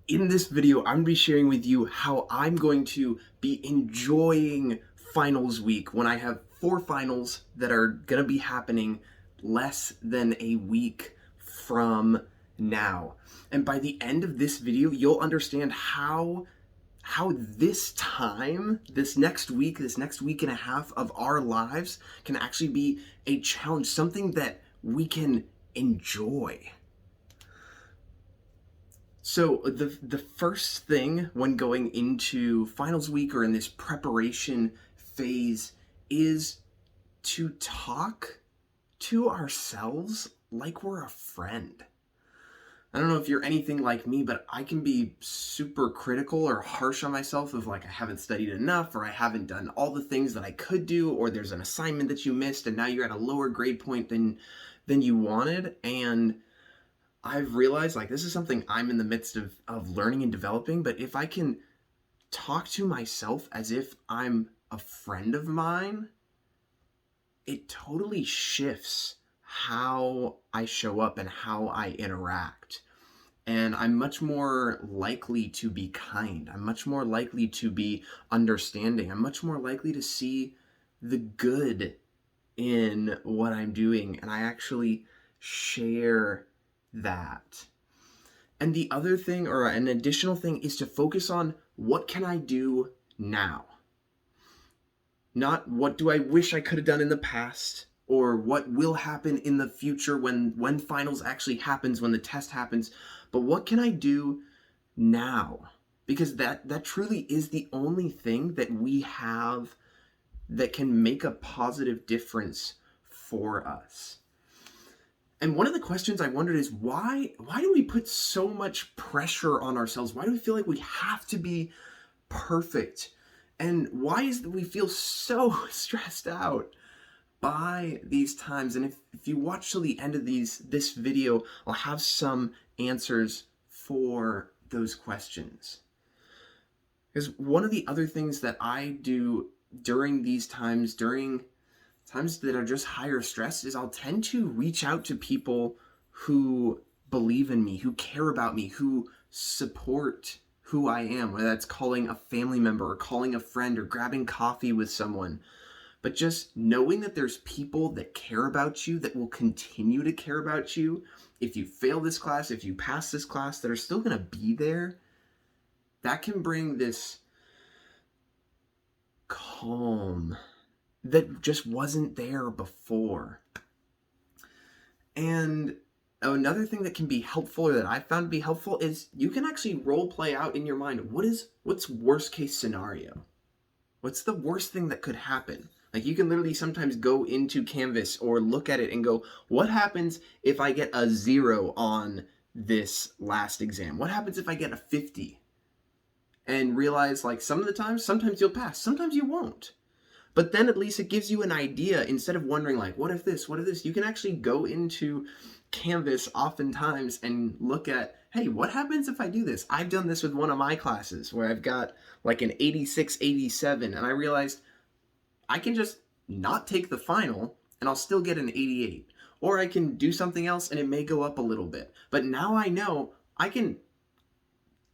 In this video, I'm going to be sharing with you how I'm going to be enjoying finals week when I have 4 finals that are going to be happening less than a week from now. And by the end of this video, you'll understand how this time, this next week and a half of our lives can actually be a challenge, something that we can enjoy. So the first thing when going into finals week or in this preparation phase is to talk to ourselves like we're a friend. I don't know if you're anything like me, but I can be super critical or harsh on myself of like I haven't studied enough or I haven't done all the things that I could do, or there's an assignment that you missed and now you're at a lower grade point than you wanted. And I've realized like this is something I'm in the midst of learning and developing, but if I can talk to myself as if I'm a friend of mine, it totally shifts how I show up and how I interact. And I'm much more likely to be kind. I'm much more likely to be understanding. I'm much more likely to see the good in what I'm doing. And I actually share that. And the other thing, or an additional thing, is to focus on what can I do now? Not what do I wish I could have done in the past, or what will happen in the future when finals actually happens, when the test happens, but what can I do now? Because that truly is the only thing that we have that can make a positive difference for us. And one of the questions I wondered is why do we put so much pressure on ourselves? Why do we feel like we have to be perfect? And why is that we feel so stressed out by these times? And if you watch till the end of this video, I'll have some answers for those questions. Because one of the other things that I do during these times, during times that are just higher stress, is I'll tend to reach out to people who believe in me, who care about me, who support who I am, whether that's calling a family member or calling a friend or grabbing coffee with someone. But just knowing that there's people that care about you, that will continue to care about you if you fail this class, if you pass this class, that are still going to be there, that can bring this calm that just wasn't there before. And another thing that can be helpful, or that I found to be helpful, is you can actually role play out in your mind what's worst case scenario? What's the worst thing that could happen? Like you can literally sometimes go into Canvas or look at it and go, what happens if I get a 0 on this last exam? What happens if I get a 50? And realize like sometimes you'll pass, sometimes you won't. But then at least it gives you an idea. Instead of wondering like, what if this, you can actually go into Canvas oftentimes and look at, hey, what happens if I do this? I've done this with one of my classes where I've got like an 86, 87, and I realized I can just not take the final and I'll still get an 88. Or I can do something else and it may go up a little bit. But now I know I can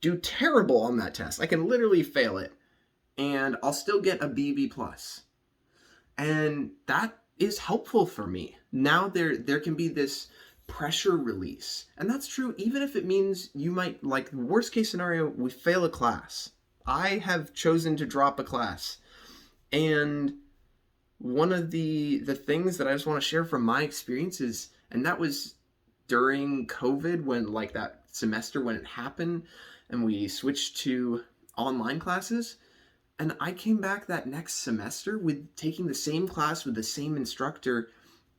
do terrible on that test. I can literally fail it and I'll still get a BB plus. And that is helpful for me. Now there can be this pressure release. And that's true even if it means you might, like worst case scenario, we fail a class. I have chosen to drop a class. And one of the things that I just want to share from my experiences, and that was during COVID, when like that semester when it happened and we switched to online classes. And I came back that next semester with taking the same class with the same instructor.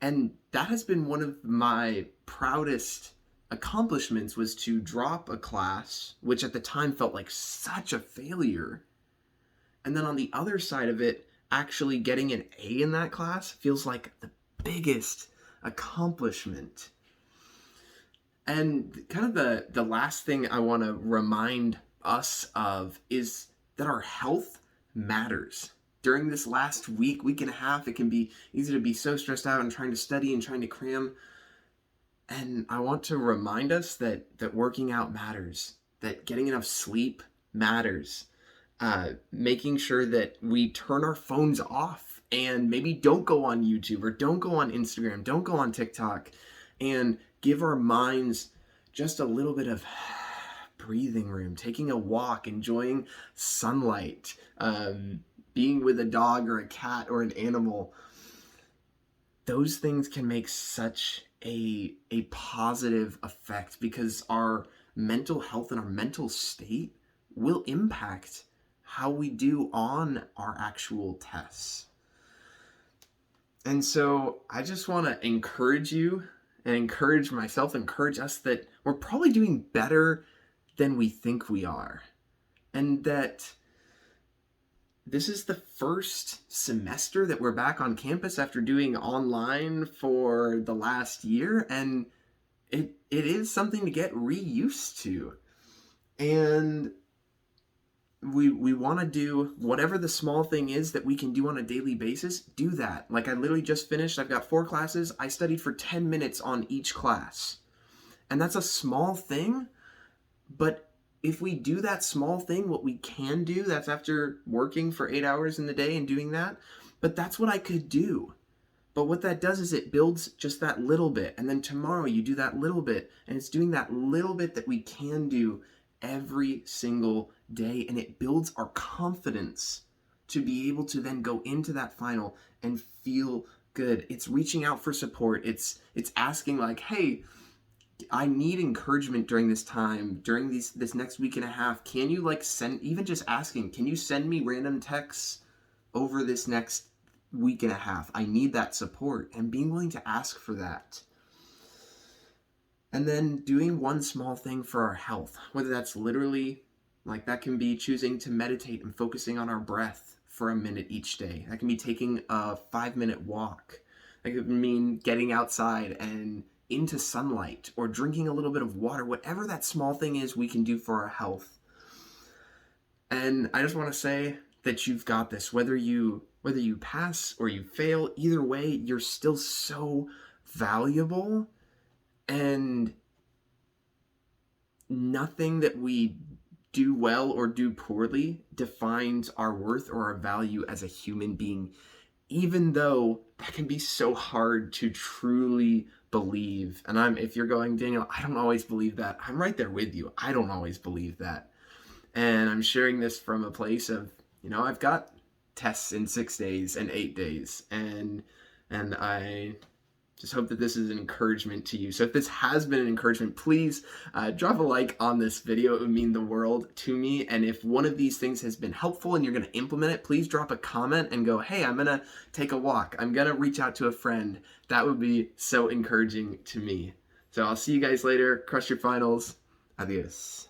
And that has been one of my proudest accomplishments, was to drop a class, which at the time felt like such a failure. And then on the other side of it, actually getting an A in that class feels like the biggest accomplishment. And kind of the last thing I want to remind us of is that our health matters. During this last week and a half, it can be easy to be so stressed out and trying to study and trying to cram. And I want to remind us that working out matters. that getting enough sleep matters. Making sure that we turn our phones off and maybe don't go on YouTube or don't go on Instagram, don't go on TikTok, and give our minds just a little bit of breathing room, taking a walk, enjoying sunlight, being with a dog or a cat or an animal. Those things can make such a positive effect because our mental health and our mental state will impact how we do on our actual tests. And so I just want to encourage you and encourage myself, encourage us that we're probably doing better than we think we are. And that this is the first semester that we're back on campus after doing online for the last year. And it is something to get reused to. And we want to do whatever the small thing is that we can do on a daily basis, do that. Like I literally just finished, I've got 4 classes. I studied for 10 minutes on each class. And that's a small thing, but if we do that small thing, what we can do, that's after working for 8 hours in the day and doing that, but that's what I could do. But what that does is it builds just that little bit. And then tomorrow you do that little bit, and it's doing that little bit that we can do every single day, and it builds our confidence to be able to then go into that final and feel good. It's reaching out for support. It's asking like, hey, I need encouragement during this time, during this next week and a half. Can you like send, even just asking, can you send me random texts over this next week and a half? I need that support, and being willing to ask for that. And then doing one small thing for our health, whether that's literally, like that can be choosing to meditate and focusing on our breath for a minute each day. That can be taking a 5-minute walk. That could mean getting outside and into sunlight or drinking a little bit of water, whatever that small thing is we can do for our health. And I just want to say that you've got this. Whether you pass or you fail, either way, you're still so valuable. And nothing that we do well or do poorly defines our worth or our value as a human being, even though that can be so hard to truly believe. And if you're going, Daniel, I don't always believe that. I'm right there with you. I don't always believe that. And I'm sharing this from a place of, I've got tests in 6 days and 8 days. And I just hope that this is an encouragement to you. So if this has been an encouragement, please drop a like on this video. It would mean the world to me. And if one of these things has been helpful and you're going to implement it, please drop a comment and go, hey, I'm going to take a walk. I'm going to reach out to a friend. That would be so encouraging to me. So I'll see you guys later. Crush your finals. Adios.